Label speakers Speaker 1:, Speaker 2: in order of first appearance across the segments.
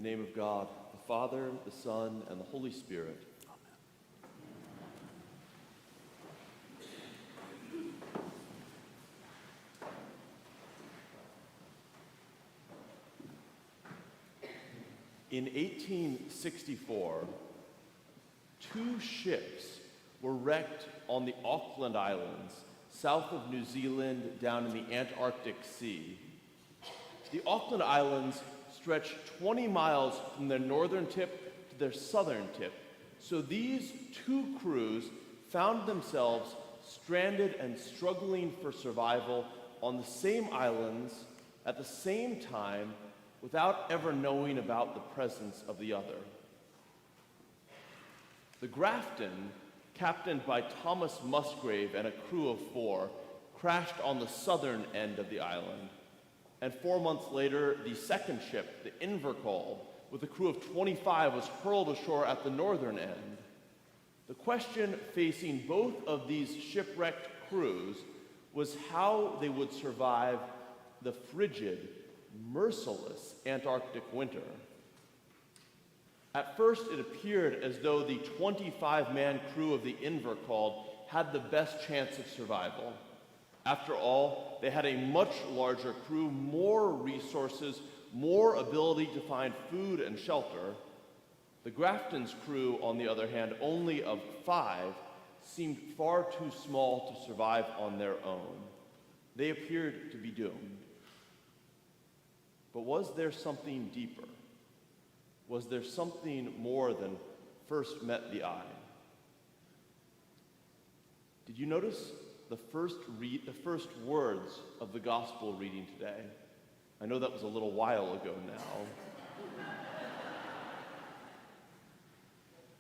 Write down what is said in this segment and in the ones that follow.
Speaker 1: name of God, the Father, the Son, and the Holy Spirit. In 1864, two ships were wrecked on the Auckland Islands, south of New Zealand, down in the Antarctic Sea. The Auckland Islands stretch 20 miles from their northern tip to their southern tip, so these two crews found themselves stranded and struggling for survival on the same islands at the same time without ever knowing about the presence of the other. The Grafton, captained by Thomas Musgrave and a crew of 4, crashed on the southern end of the island. And 4 months later, the second ship, the Invercargill, with a crew of 25, was hurled ashore at the northern end. The question facing both of these shipwrecked crews was how they would survive the frigid, merciless Antarctic winter. At first, it appeared as though the 25-man crew of the Invercargill had the best chance of survival. After all, they had a much larger crew, more resources, more ability to find food and shelter. The Grafton's crew, on the other hand, only of 5, seemed far too small to survive on their own. They appeared to be doomed. But was there something deeper? Was there something more than first met the eye? Did you notice the first words of the gospel reading today? I know that was a little while ago now.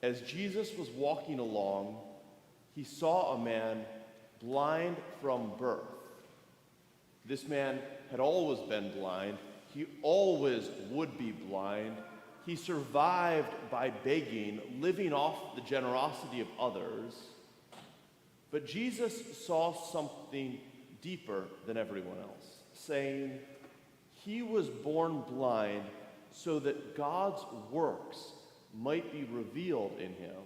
Speaker 1: As Jesus was walking along, he saw a man blind from birth. This man had always been blind. He always would be blind. He survived by begging, living off the generosity of others. But Jesus saw something deeper than everyone else, saying, he was born blind so that God's works might be revealed in him.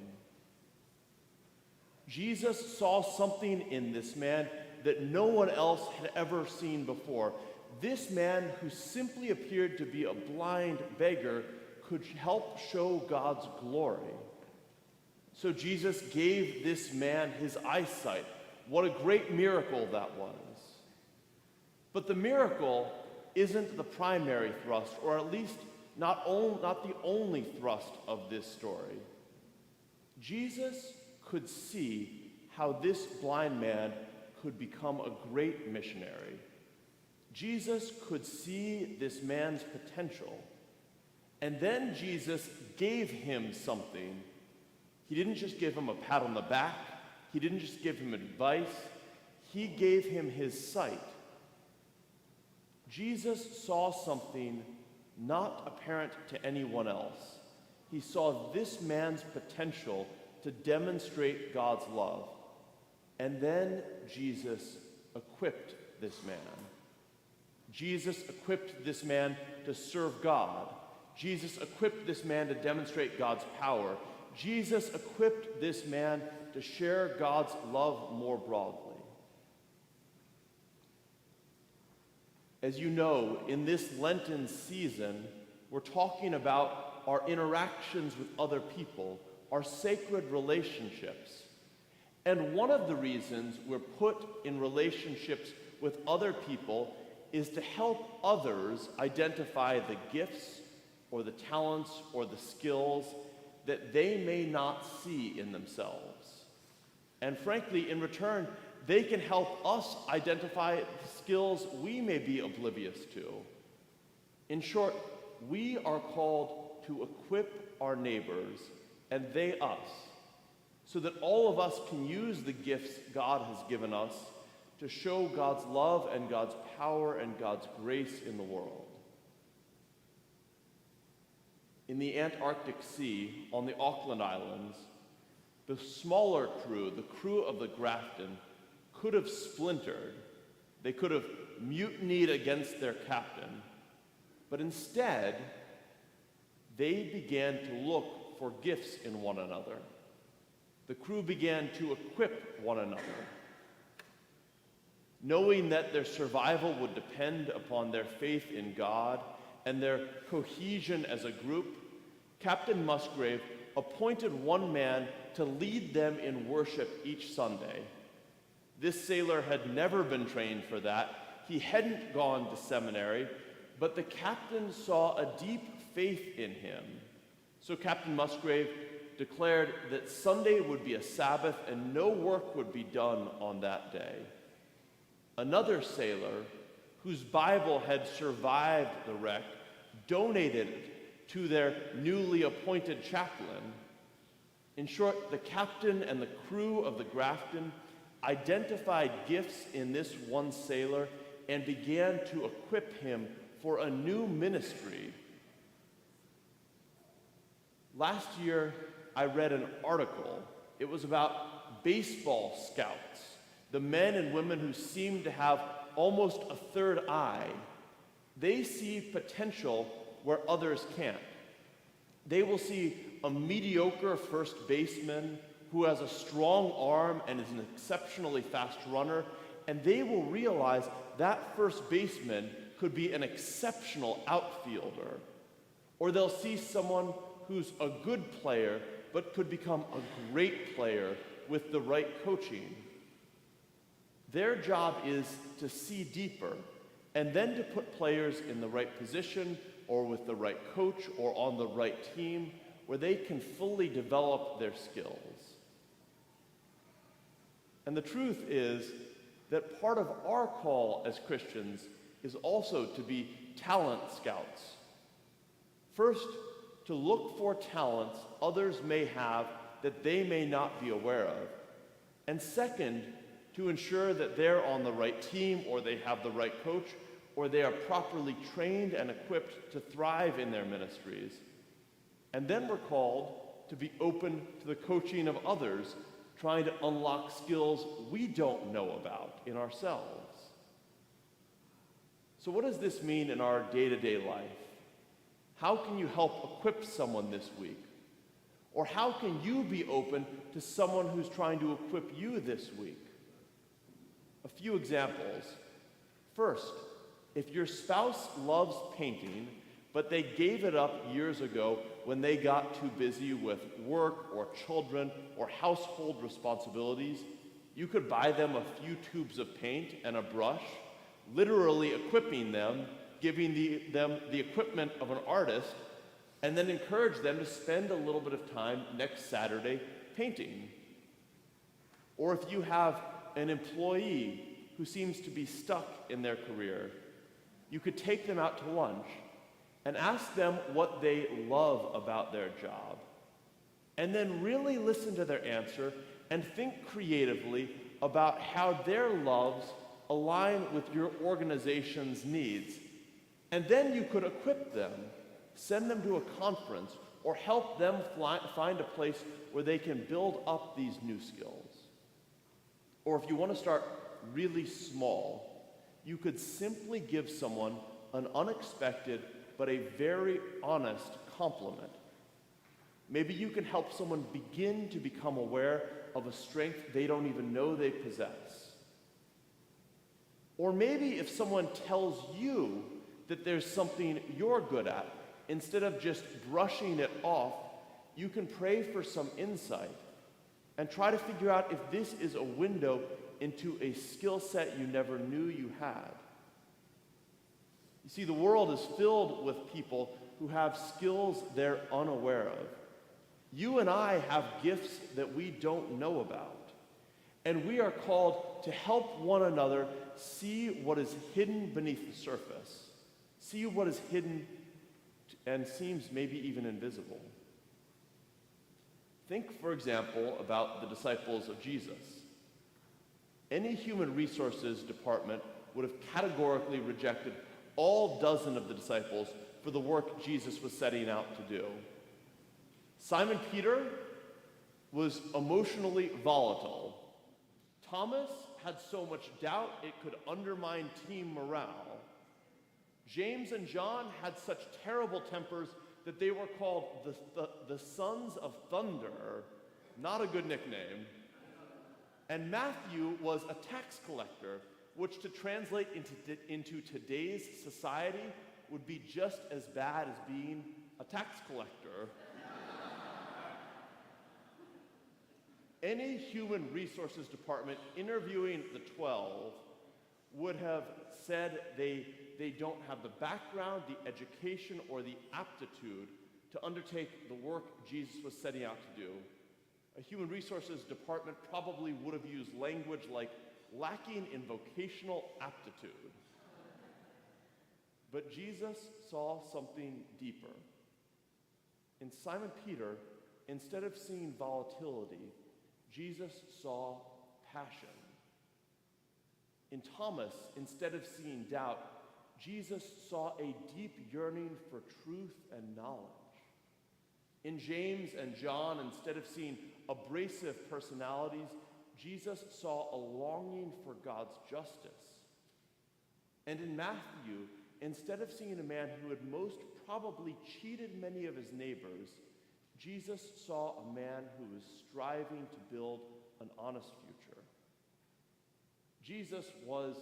Speaker 1: Jesus saw something in this man that no one else had ever seen before. This man, who simply appeared to be a blind beggar, could help show God's glory. So Jesus gave this man his eyesight. What a great miracle that was. But the miracle isn't the primary thrust, or at least not the only thrust of this story. Jesus could see how this blind man could become a great missionary. Jesus could see this man's potential. And then Jesus gave him something. He didn't just give him a pat on the back. He didn't just give him advice. He gave him his sight. Jesus saw something not apparent to anyone else. He saw this man's potential to demonstrate God's love. And then Jesus equipped this man. Jesus equipped this man to serve God. Jesus equipped this man to demonstrate God's power. Jesus equipped this man to share God's love more broadly. As you know, in this Lenten season, we're talking about our interactions with other people, our sacred relationships. And one of the reasons we're put in relationships with other people is to help others identify the gifts or the talents or the skills that they may not see in themselves. And frankly, in return, they can help us identify skills we may be oblivious to. In short, we are called to equip our neighbors and they us, so that all of us can use the gifts God has given us to show God's love and God's power and God's grace in the world. In the Antarctic Sea, on the Auckland Islands, the smaller crew, the crew of the Grafton, could have splintered. They could have mutinied against their captain. But instead, they began to look for gifts in one another. The crew began to equip one another. Knowing that their survival would depend upon their faith in God and their cohesion as a group, Captain Musgrave appointed one man to lead them in worship each Sunday. This sailor had never been trained for that. He hadn't gone to seminary, but the captain saw a deep faith in him. So Captain Musgrave declared that Sunday would be a Sabbath and no work would be done on that day. Another sailor, whose Bible had survived the wreck, donated it to their newly appointed chaplain. In short, the captain and the crew of the Grafton identified gifts in this one sailor and began to equip him for a new ministry. Last year, I read an article. It was about baseball scouts, the men and women who seem to have almost a third eye. They see potential where others can't. They will see a mediocre first baseman who has a strong arm and is an exceptionally fast runner, and they will realize that first baseman could be an exceptional outfielder. Or they'll see someone who's a good player but could become a great player with the right coaching. Their job is to see deeper and then to put players in the right position or with the right coach or on the right team where they can fully develop their skills. And the truth is that part of our call as Christians is also to be talent scouts. First, to look for talents others may have that they may not be aware of. And second, to ensure that they're on the right team or they have the right coach or they are properly trained and equipped to thrive in their ministries. And then we're called to be open to the coaching of others, trying to unlock skills we don't know about in ourselves. So what does this mean in our day-to-day life? How can you help equip someone this week? Or how can you be open to someone who's trying to equip you this week? A few examples. First, if your spouse loves painting, but they gave it up years ago when they got too busy with work or children or household responsibilities, you could buy them a few tubes of paint and a brush, literally equipping them, giving them the equipment of an artist, and then encourage them to spend a little bit of time next Saturday painting. Or if you have an employee who seems to be stuck in their career, you could take them out to lunch and ask them what they love about their job, and then really listen to their answer and think creatively about how their loves align with your organization's needs. And then you could equip them, send them to a conference, or help them find a place where they can build up these new skills. Or if you want to start really small, you could simply give someone an unexpected but a very honest compliment. Maybe you can help someone begin to become aware of a strength they don't even know they possess. Or maybe if someone tells you that there's something you're good at, instead of just brushing it off, you can pray for some insight and try to figure out if this is a window into a skill set you never knew you had. You see, the world is filled with people who have skills they're unaware of. You and I have gifts that we don't know about. And we are called to help one another see what is hidden beneath the surface, see what is hidden and seems maybe even invisible. Think, for example, about the disciples of Jesus. Any human resources department would have categorically rejected all dozen of the disciples for the work Jesus was setting out to do. Simon Peter was emotionally volatile. Thomas had so much doubt it could undermine team morale. James and John had such terrible tempers that they were called the Sons of Thunder, not a good nickname. And Matthew was a tax collector, which to translate into today's society would be just as bad as being a tax collector. Any human resources department interviewing the 12 would have said they don't have the background, the education, or the aptitude to undertake the work Jesus was setting out to do. A human resources department probably would have used language like lacking in vocational aptitude. But Jesus saw something deeper. In Simon Peter, instead of seeing volatility, Jesus saw passion. In Thomas, instead of seeing doubt, Jesus saw a deep yearning for truth and knowledge. In James and John, instead of seeing abrasive personalities, Jesus saw a longing for God's justice. And in Matthew, instead of seeing a man who had most probably cheated many of his neighbors, Jesus saw a man who was striving to build an honest future. Jesus was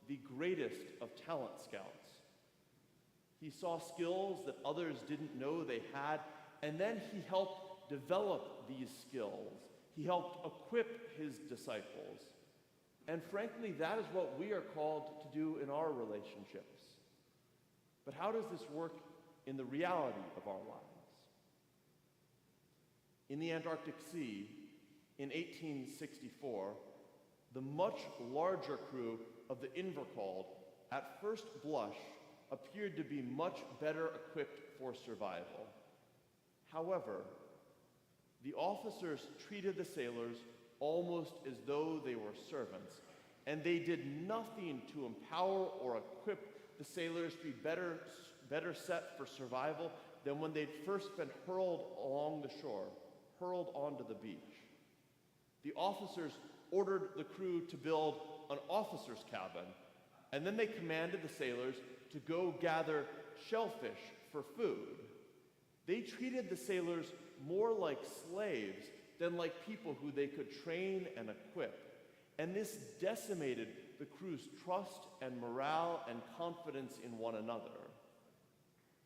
Speaker 1: the greatest of talent scouts. He saw skills that others didn't know they had, and then he helped develop these skills. He helped equip his disciples. And frankly, that is what we are called to do in our relationships. But how does this work in the reality of our lives? In the Antarctic Sea, in 1864, the much larger crew of the Invercalled, at first blush, appeared to be much better equipped for survival. However, the officers treated the sailors almost as though they were servants, and they did nothing to empower or equip the sailors to be better set for survival than when they'd first been hurled along the shore, hurled onto the beach. The officers ordered the crew to build an officer's cabin, and then they commanded the sailors to go gather shellfish for food. They treated the sailors more like slaves than like people who they could train and equip. And this decimated the crew's trust and morale and confidence in one another.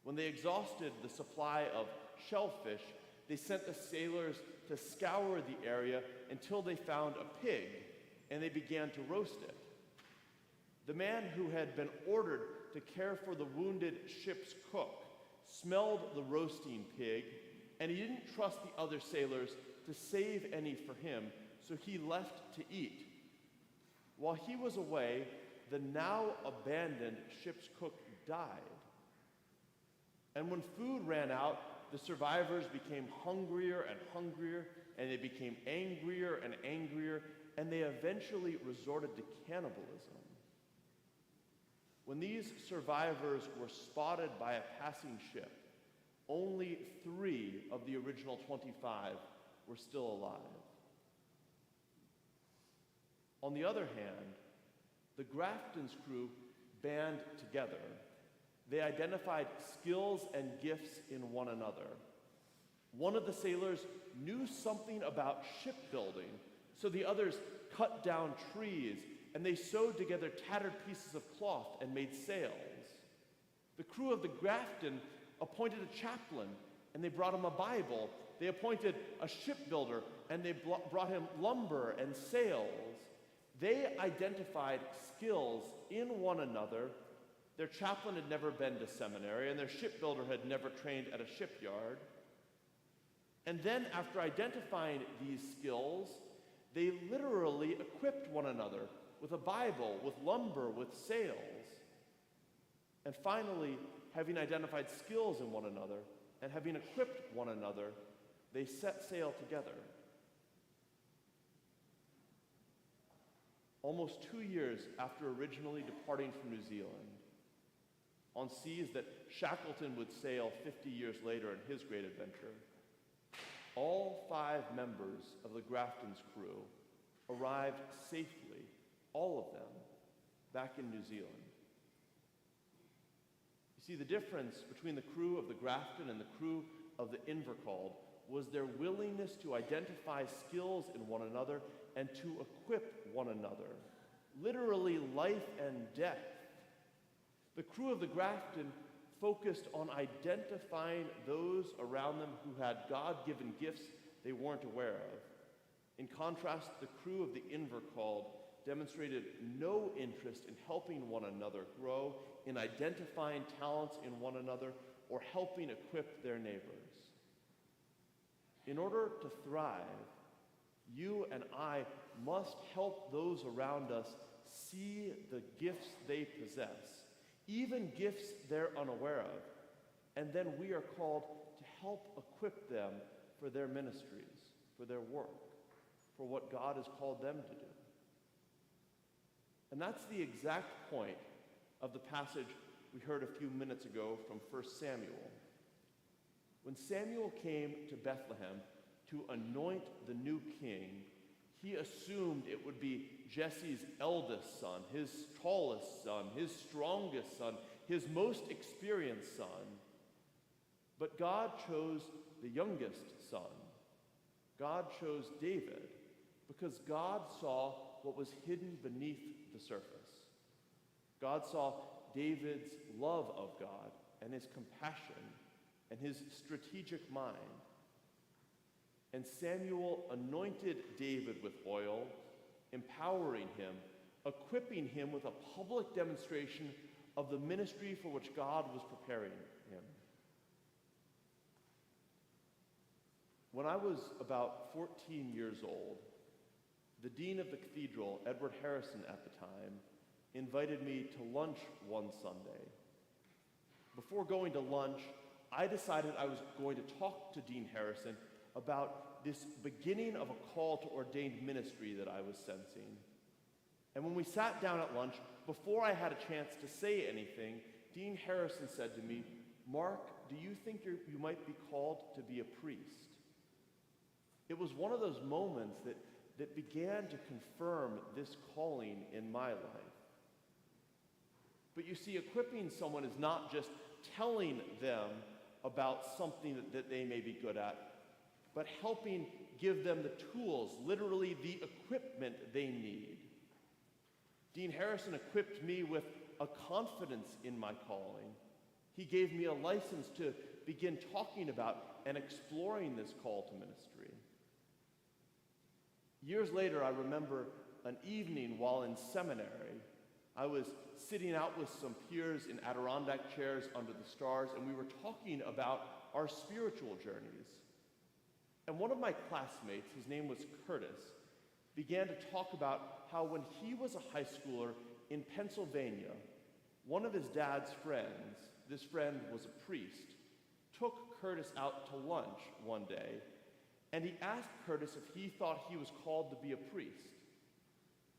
Speaker 1: When they exhausted the supply of shellfish, they sent the sailors to scour the area until they found a pig, and they began to roast it. The man who had been ordered to care for the wounded ship's cook smelled the roasting pig, and he didn't trust the other sailors to save any for him, so he left to eat. While he was away, the now abandoned ship's cook died. And when food ran out, the survivors became hungrier and hungrier, and they became angrier and angrier, and they eventually resorted to cannibalism. When these survivors were spotted by a passing ship, only 3 of the original 25 were still alive. On the other hand, the Grafton's crew band together. They identified skills and gifts in one another. One of the sailors knew something about shipbuilding, so the others cut down trees, and they sewed together tattered pieces of cloth and made sails. The crew of the Grafton appointed a chaplain, and they brought him a Bible. They appointed a shipbuilder, and they brought him lumber and sails. They identified skills in one another. Their chaplain had never been to seminary, and their shipbuilder had never trained at a shipyard. And then, after identifying these skills, they literally equipped one another with a Bible, with lumber, with sails. And finally, having identified skills in one another and having equipped one another, they set sail together. Almost 2 years after originally departing from New Zealand, on seas that Shackleton would sail 50 years later in his great adventure, all 5 members of the Grafton's crew arrived safely, all of them, back in New Zealand. You See, the difference between the crew of the Grafton and the crew of the Invercalled was their willingness to identify skills in one another and to equip one another. Literally life and death. The crew of the Grafton focused on identifying those around them who had God-given gifts they weren't aware of. In contrast, the crew of the Invercalled demonstrated no interest in helping one another grow, in identifying talents in one another, or helping equip their neighbors. In order to thrive, you and I must help those around us see the gifts they possess, even gifts they're unaware of, and then we are called to help equip them for their ministries, for their work, for what God has called them to do. And that's the exact point of the passage we heard a few minutes ago from 1 Samuel. When Samuel came to Bethlehem to anoint the new king, he assumed it would be Jesse's eldest son, his tallest son, his strongest son, his most experienced son. But God chose the youngest son. God chose David because God saw what was hidden beneath the surface. God saw David's love of God and his compassion and his strategic mind. And Samuel anointed David with oil, empowering him, equipping him with a public demonstration of the ministry for which God was preparing him. When I was about 14 years old, the dean of the cathedral, Edward Harrison at the time, invited me to lunch one Sunday. Before going to lunch, I decided I was going to talk to Dean Harrison about this beginning of a call to ordained ministry that I was sensing. And when we sat down at lunch, before I had a chance to say anything, Dean Harrison said to me, "Mark, do you think you might be called to be a priest?" It was one of those moments that began to confirm this calling in my life. But you see, equipping someone is not just telling them about something that they may be good at, but helping give them the tools, literally the equipment they need. Dean Harrison equipped me with a confidence in my calling. He gave me a license to begin talking about and exploring this call to ministry. Years later, I remember an evening while in seminary. I was sitting out with some peers in Adirondack chairs under the stars, and we were talking about our spiritual journeys. And one of my classmates, his name was Curtis, began to talk about how when he was a high schooler in Pennsylvania, one of his dad's friends, this friend was a priest, took Curtis out to lunch one day, and he asked Curtis if he thought he was called to be a priest.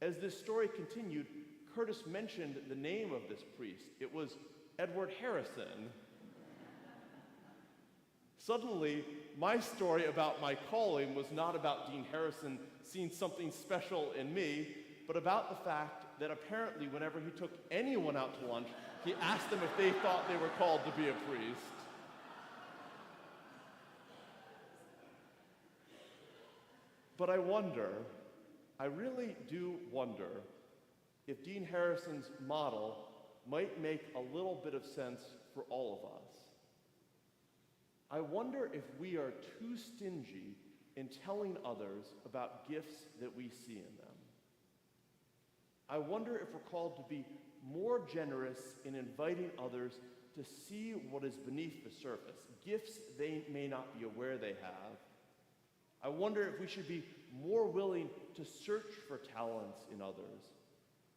Speaker 1: As this story continued, Curtis mentioned the name of this priest. It was Edward Harrison. Suddenly, my story about my calling was not about Dean Harrison seeing something special in me, but about the fact that apparently whenever he took anyone out to lunch, he asked them if they thought they were called to be a priest. But I really do wonder if Dean Harrison's model might make a little bit of sense for all of us. I wonder if we are too stingy in telling others about gifts that we see in them. I wonder if we're called to be more generous in inviting others to see what is beneath the surface, gifts they may not be aware they have. I wonder if we should be more willing to search for talents in others.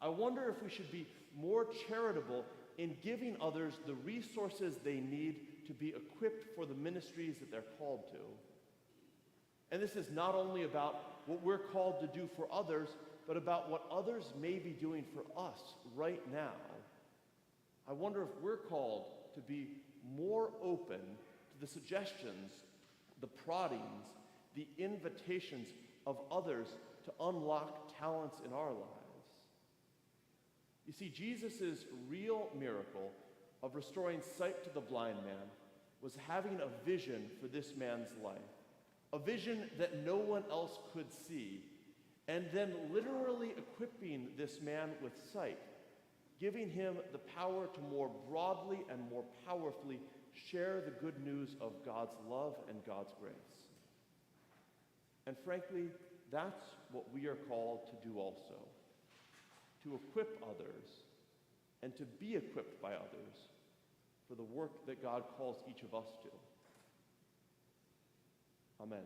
Speaker 1: I wonder if we should be more charitable in giving others the resources they need to be equipped for the ministries that they're called to. And this is not only about what we're called to do for others, but about what others may be doing for us right now. I wonder if we're called to be more open to the suggestions, the proddings, the invitations of others to unlock talents in our lives. You see, Jesus' real miracle of restoring sight to the blind man was having a vision for this man's life, a vision that no one else could see, and then literally equipping this man with sight, giving him the power to more broadly and more powerfully share the good news of God's love and God's grace. And frankly, that's what we are called to do also, to equip others and to be equipped by others for the work that God calls each of us to. Amen.